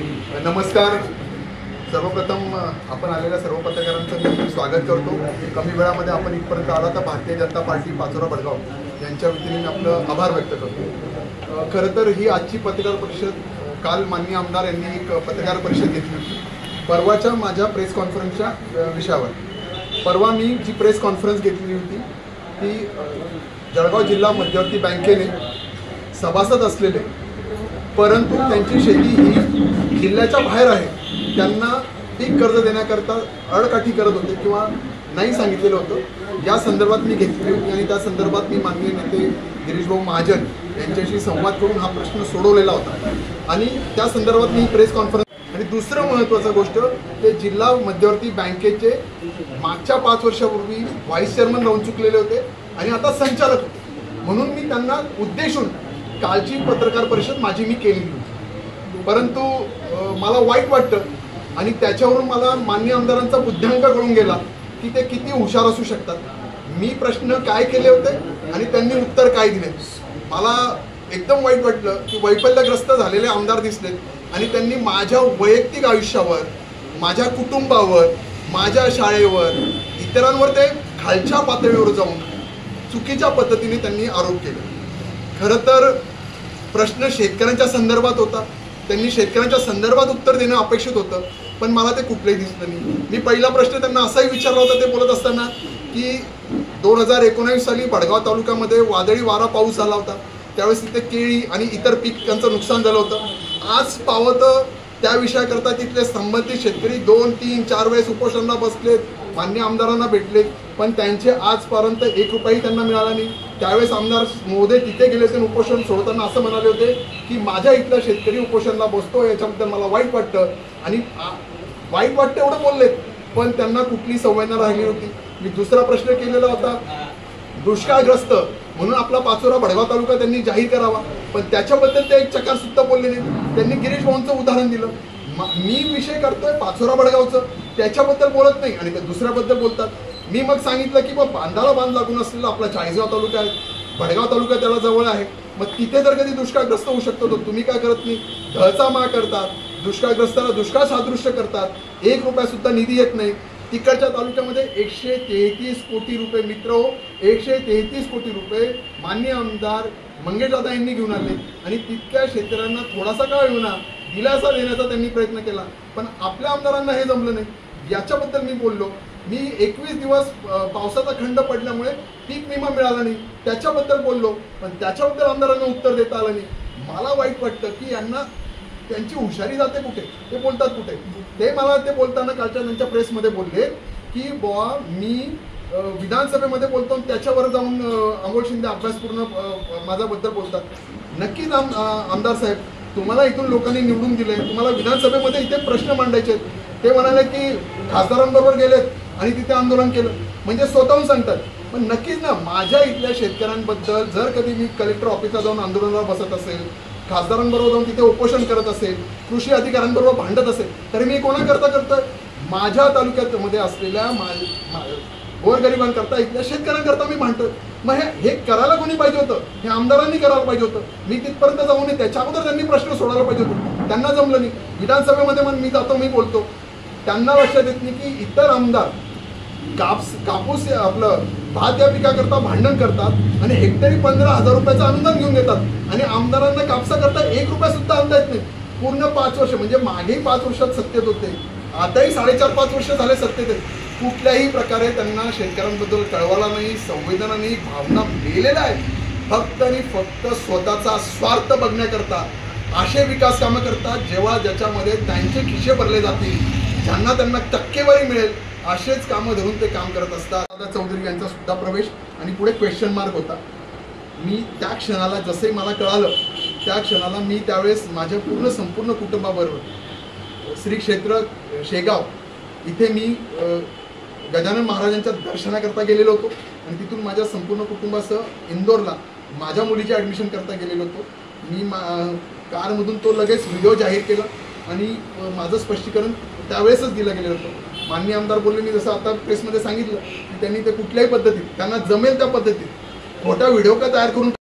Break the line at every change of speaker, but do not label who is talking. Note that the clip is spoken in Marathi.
नमस्कार. सर्वप्रथम आपण आलेल्या सर्व पत्रकारांचं मी स्वागत करतो. कमी वेळामध्ये आपण इथपर्यंत आला तर भारतीय जनता पार्टी पाचोरा बडगाव यांच्या वतीने मी आपलं आभार व्यक्त करतो. खरं तर ही आजची पत्रकार परिषद काल माननीय आमदार यांनी एक पत्रकार परिषद घेतली होती परवाच्या माझ्या प्रेस कॉन्फरन्सच्या विषयावर. परवा मी जी प्रेस कॉन्फरन्स घेतली होती ती जळगाव जिल्हा मध्यवर्ती बँकेने सभासद असलेले परंतु त्यांची शेती ही जिल्ह्याच्या बाहेर आहे त्यांना पीक कर्ज देण्याकरता अडकाठी करत होते किंवा नाही सांगितलेलं होतं. या संदर्भात मी घेतली होती आणि त्या संदर्भात मी माननीय नेते गिरीश भाऊ महाजन यांच्याशी संवाद करून हा प्रश्न सोडवलेला होता आणि त्या संदर्भात मी प्रेस कॉन्फरन्स. आणि दुसरं महत्त्वाचं गोष्ट ते जिल्हा मध्यवर्ती बँकेचे मागच्या 5 वर्षापूर्वी व्हाईस चेअरमन राहून चुकलेले होते आणि आता संचालक होते. म्हणून मी त्यांना उद्देशून कालची पत्रकार परिषद माझी मी केलेली होती. परंतु मला वाईट वाटतं आणि त्याच्यावरून मला माननीय आमदारांचा बुद्ध्यांक कळून गेला की ते किती हुशार असू शकतात. मी प्रश्न काय केले होते आणि त्यांनी उत्तर काय दिले. मला एकदम वाईट वाटलं की वैफल्यग्रस्त झालेले आमदार दिसलेत आणि त्यांनी माझ्या वैयक्तिक आयुष्यावर, माझ्या कुटुंबावर, माझ्या शाळेवर, इतरांवर ते खालच्या पातळीवर जाऊन चुकीच्या पद्धतीने त्यांनी आरोप केले. खरं तर प्रश्न शेतकऱ्यांच्या संदर्भात होता. त्यांनी शेतकऱ्यांच्या संदर्भात उत्तर देणं अपेक्षित होतं पण मला ते कुठलंही दिसलं नाही. मी पहिला प्रश्न त्यांना असाही विचारला होता ते बोलत असताना की 2019 साली बडगाव तालुक्यामध्ये वादळी वारा पाऊस झाला होता. त्यावेळेस तिथे केळी आणि इतर पिकांचं नुकसान झालं होतं. आज पावतं त्या विषयाकरता तिथले संबंधित शेतकरी 2, 3, 4 वेळेस उपोषणाला बसलेत, मान्य आमदारांना भेटलेत पण त्यांचे आजपर्यंत 1 रुपयाही त्यांना मिळाला नाही. त्यावेळेस आमदार महोदय तिथे गेले होते उपोषण सोडताना असं म्हणाले होते की माझ्या इथला शेतकरी उपोषणाला बसतो याच्याबद्दल मला वाईट वाटतं आणि वाईट वाटतं एवढं बोललेत पण त्यांना कुठली संवेदना राहिली होती. मी दुसरा प्रश्न केलेला होता दुष्काळग्रस्त म्हणून आपला पाचोरा बडगाव तालुका त्यांनी जाहीर करावा पण त्याच्याबद्दल ते एक चकार सुद्धा बोलले नाही. त्यांनी गिरीश भाऊंचं उदाहरण दिलं. मी विषय करतोय पाचोरा बडगावचं त्याच्याबद्दल बोलत नाही आणि ते दुसऱ्याबद्दल बोलतात. मी मग सांगितलं की बांधाला बांध लागून असलेला आपला 40गाव तालुका आहे, बडगाव तालुका त्याला जवळ आहे, मग तिथे जर कधी दुष्काळग्रस्त होऊ शकतो तर तुम्ही काय करत नाही. ढळचा मा करतात, दुष्काळग्रस्ताला दुष्काळ सादृश्य करतात, 1 रुपया सुद्धा निधी येत नाही. तिकडच्या तालुक्यामध्ये 133 कोटी रुपये मित्र 133 कोटी रुपये माननीय आमदार मंगेशदादा यांनी घेऊन आले आणि तितक्या शेतकऱ्यांना थोडासा का होईना दिलासा देण्याचा त्यांनी प्रयत्न केला पण आपल्या आमदारांना हे जमलं नाही. याच्याबद्दल मी बोललो. मी 21 दिवस पावसाचा खंड पडल्यामुळे पीक विमा मिळाला नाही त्याच्याबद्दल बोललो पण त्याच्याबद्दल आमदारांना उत्तर देता आलं नाही. मला वाईट वाटतं की यांना त्यांची हुशारी जाते कुठे, ते बोलतात कुठे. ते मला ते बोलताना कालच्या त्यांच्या प्रेसमध्ये बोलले की बुवा मी विधानसभेमध्ये बोलतो त्याच्यावर जाऊन अमोल शिंदे अभ्यासपूर्ण माझ्याबद्दल बोलतात. नक्कीच आमदार साहेब तुम्हाला इथून लोकांनी निवडून दिले, तुम्हाला विधानसभेमध्ये इथे प्रश्न मांडायचे. ते म्हणाले की खासदारांबरोबर गेलेत आणि तिथे आंदोलन केलं म्हणजे स्वतःहून सांगतात. पण नक्कीच ना माझ्या इथल्या शेतकऱ्यांबद्दल जर कधी मी कलेक्टर ऑफिसला जाऊन आंदोलनाला बसत असेल, खासदारांबरोबर जाऊन तिथे उपोषण करत असेल, कृषी अधिकाऱ्यांबरोबर भांडत असेल तर मी कोणाकरता करतोय माझ्या तालुक्यामध्ये असलेल्या गोरगरिबांकरता इथल्या शेतकऱ्यांकरता मी भांडतोय. मग हे करायला कोणी पाहिजे होतं, हे आमदारांनी करायला पाहिजे होतं. मी तिथपर्यंत जाऊ नये त्याच्या अगोदर त्यांनी प्रश्न सोडायला पाहिजे होते. त्यांना जमलं नाही. विधानसभेमध्ये मग मी जातो मी बोलतो त्यांना लक्षात येत नाही की इतर आमदार कापूस आपलं भात या पिकाकरता भांडण करतात आणि हेक्टरी 15,000 रुपयाचं अनुदान घेऊन देतात आणि आमदारांना कापसाकरता 1 रुपया सुद्धा आणता येत नाही. पूर्ण 5 वर्ष म्हणजे मागेही 5 वर्षात सत्तेत होते, आताही 4.5-5 वर्ष झाले सत्तेत. कुठल्याही प्रकारे त्यांना शेतकऱ्यांबद्दल कळवायला नाही, संवेदना नाही, भावना मेलेल्या आहेत. फक्त आणि फक्त स्वतःचा स्वार्थ बघण्याकरता असे विकास कामं करतात जेव्हा ज्याच्यामध्ये त्यांचे खिशे भरले जातील, ज्यांना त्यांना टक्केवारी मिळेल असेच कामं धरून ते काम करत असतात. दादा चौधरी यांचा सुद्धा प्रवेश आणि पुढे क्वेश्चन मार्क होता. मी त्या क्षणाला जसंही मला कळालं त्या क्षणाला मी त्यावेळेस माझ्या संपूर्ण कुटुंबाबरोबर श्री क्षेत्र शेगाव इथे मी गजानन महाराजांच्या दर्शनाकरता गेलेलो होतो आणि तिथून माझ्या संपूर्ण कुटुंबासह इंदोरला माझ्या मुलीची ॲडमिशन करता गेलेलो होतो. मी कारमधून तो लगेच व्हिडिओ जाहीर केला आणि माझं स्पष्टीकरण त्यावेळेसच दिलं गेलं होतं. माननीय आमदार बोलले मी जसं आता प्रेसमध्ये सांगितलं की त्यांनी ते कुठल्याही पद्धतीत त्यांना जमेल त्या पद्धतीत खोटा व्हिडिओ का तयार करून